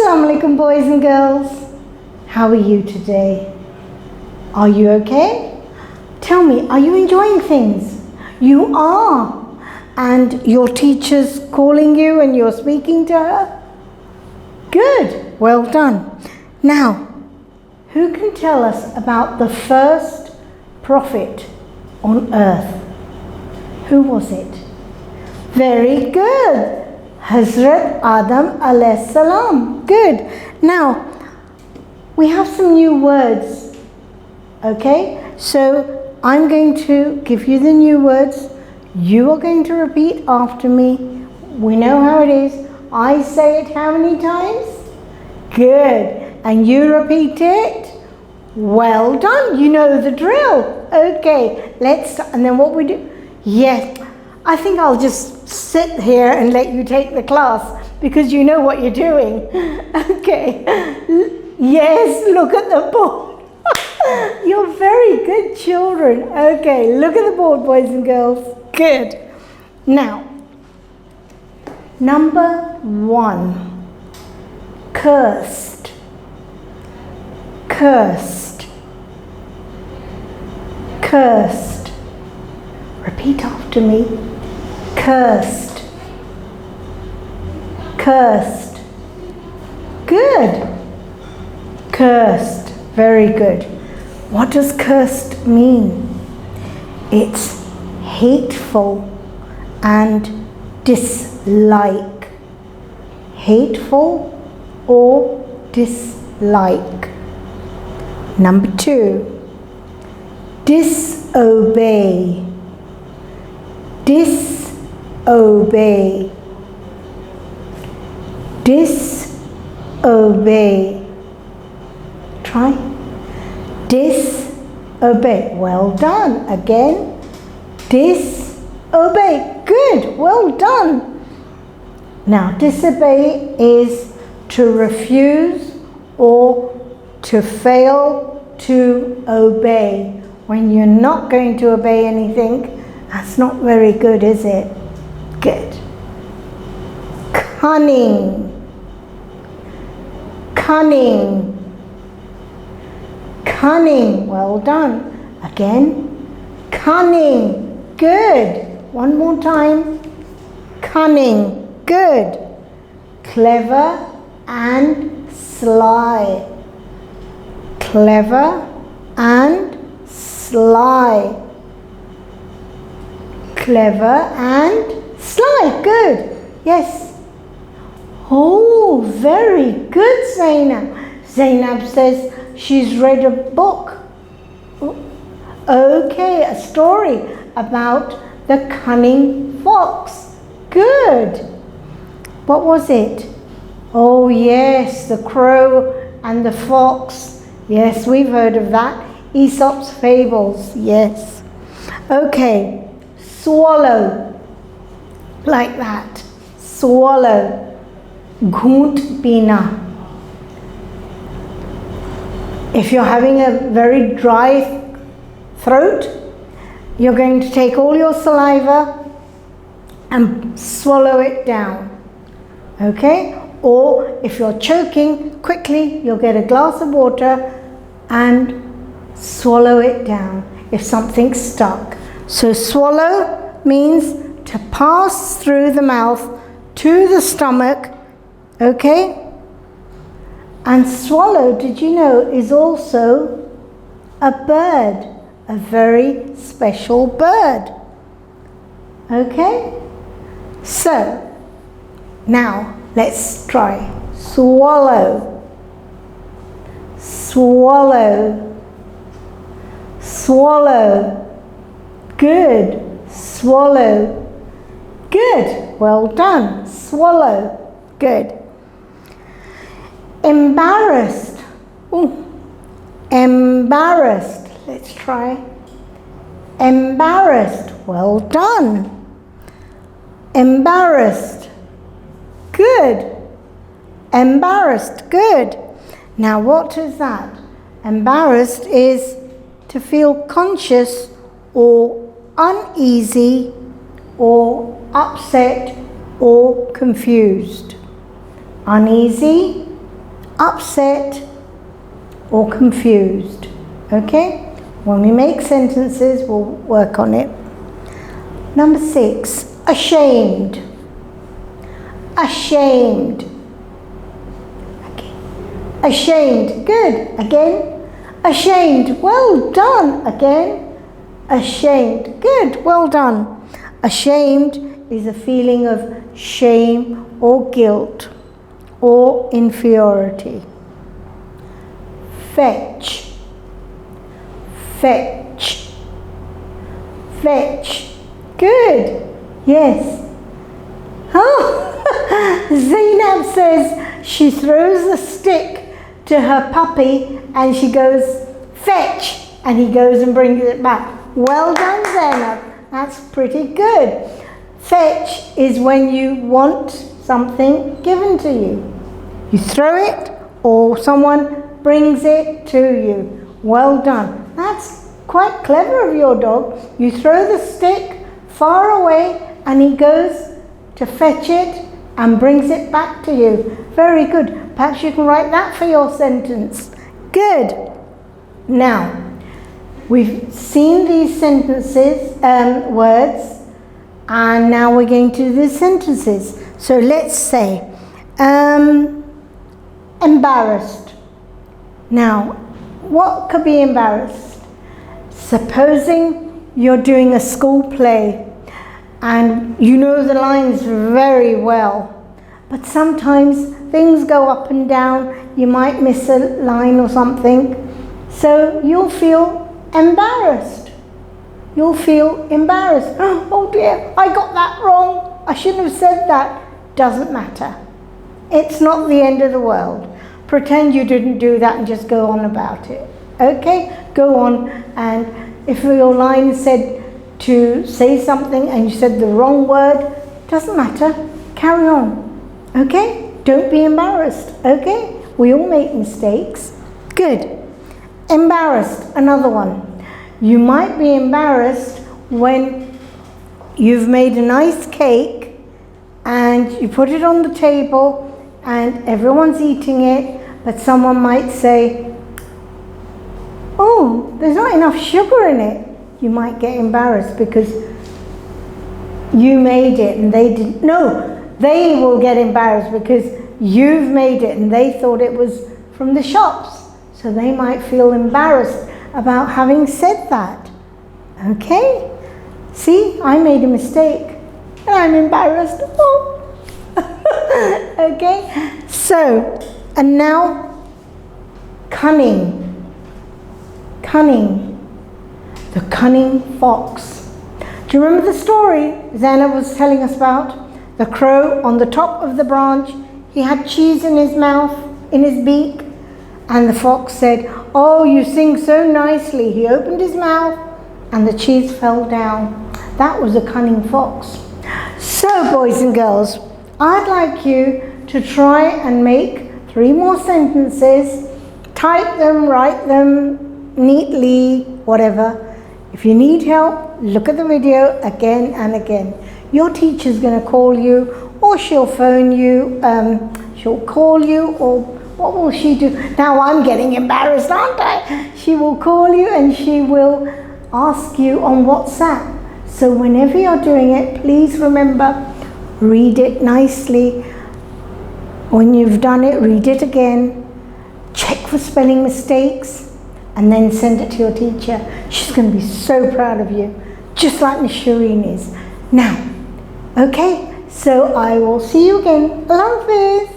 Assalamu alaikum, boys and girls. How are you today? Are you okay? Tell me, are you enjoying things? You are. And your teacher's calling you and you're speaking to her? Good. Well done. Now, who can tell us about the first prophet on earth? Who was it? Very good. Hazrat Adam alayhi salam. Good. Now, we have some new words. Okay? So, I'm going to give you the new words. You are going to repeat after me. We know how it is. I say it how many times? Good. And you repeat it? Well done. You know the drill. Okay. Let's start. And then what we do? Yes. I think I'll just sit here and let you take the class because you know what you're doing. Okay. Yes, look at the board. You're very good children. Okay, look at the board, boys and girls. Good. Now, number 1. Cursed. Cursed. Cursed. Repeat after me. Cursed. Cursed. Good. Cursed. Very good. What does cursed mean? It's hateful and dislike. Hateful or dislike. Number 2. Disobey. Disobey. Disobey. Try. Disobey. Well done. Again. Disobey. Good. Well done. Now, disobey is to refuse or to fail to obey. When you're not going to obey anything, that's not very good, is it? Good. Cunning. Cunning. Cunning. Well done. Again. Cunning. Good. One more time. Cunning. Good. Clever and sly. Clever and sly. Clever and sly. Good. Yes. Oh, very good, Zainab. Zainab says she's read a book. Okay, a story about the cunning fox. Good. What was it? Oh, yes, the crow and the fox. Yes, we've heard of that. Aesop's fables. Yes. Okay. Swallow. Like that. Swallow. Ghoont pina. If you're having a very dry throat, you're going to take all your saliva and swallow it down. Okay? Or if you're choking, quickly you'll get a glass of water and swallow it down if something's stuck. So swallow means to pass through the mouth to the stomach. Okay? And swallow, did you know, is also a bird, a very special bird. Okay? So, now let's try. Swallow. Swallow. Swallow. Good. Swallow. Good. Well done. Swallow. Good. Embarrassed. Ooh. Embarrassed. Let's try. Embarrassed. Well done. Embarrassed. Good. Embarrassed. Good. Now what is that? Embarrassed is to feel conscious or uneasy or upset or confused. Uneasy, upset, or confused. Okay? When we make sentences, we'll work on it. Number 6, ashamed. Ashamed. Okay. Ashamed. Good. Again. Ashamed. Well done. Again. Ashamed. Good. Well done. Ashamed is a feeling of shame or guilt or inferiority. Fetch. Fetch. Fetch. Good. Yes. Oh, Zainab says she throws a stick to her puppy and she goes, fetch, and he goes and brings it back. Well done, Zainab. That's pretty good. Fetch is when you want something given to you. You throw it or someone brings it to you. Well done. That's quite clever of your dog. You throw the stick far away and he goes to fetch it and brings it back to you. Very good. Perhaps you can write that for your sentence. Good. Now, we've seen these sentences, words, and now we're going to do the sentences. So let's say, embarrassed. Now, what could be embarrassed? Supposing you're doing a school play and you know the lines very well, but sometimes things go up and down, you might miss a line or something, so you'll feel embarrassed. You'll feel embarrassed. Oh dear, I got that wrong. I shouldn't have said that. Doesn't matter. It's not the end of the world. Pretend you didn't do that and just go on about it. Okay? Go on, and if your line said to say something and you said the wrong word, doesn't matter. Carry on. Okay? Don't be embarrassed. Okay? We all make mistakes. Good. Embarrassed, another one. You might be embarrassed when you've made a nice cake and you put it on the table and everyone's eating it, but someone might say, oh, there's not enough sugar in it. You might get embarrassed because you made it and they didn't. No, they will get embarrassed because you've made it and they thought it was from the shops. So they might feel embarrassed about having said that. Okay? See, I made a mistake and I'm embarrassed. Oh. Okay? So, and now, cunning. Cunning. The cunning fox. Do you remember the story Zainab was telling us about? The crow on the top of the branch, he had cheese in his mouth, in his beak, and the fox said, oh, you sing so nicely. He opened his mouth and the cheese fell down. That was a cunning fox. So, boys and girls, I'd like you to try and make 3 more sentences, type them, write them neatly, whatever. If you need help, look at the video again and again. Your teacher's going to call you, or she'll phone you, she'll call you, or what will she do? Now I'm getting embarrassed, aren't I? She will call you and she will ask you on WhatsApp. So whenever you're doing it, please remember, read it nicely. When you've done it, read it again. Check for spelling mistakes and then send it to your teacher. She's going to be so proud of you, just like Miss Shireen is. Now, okay, so I will see you again. Love this.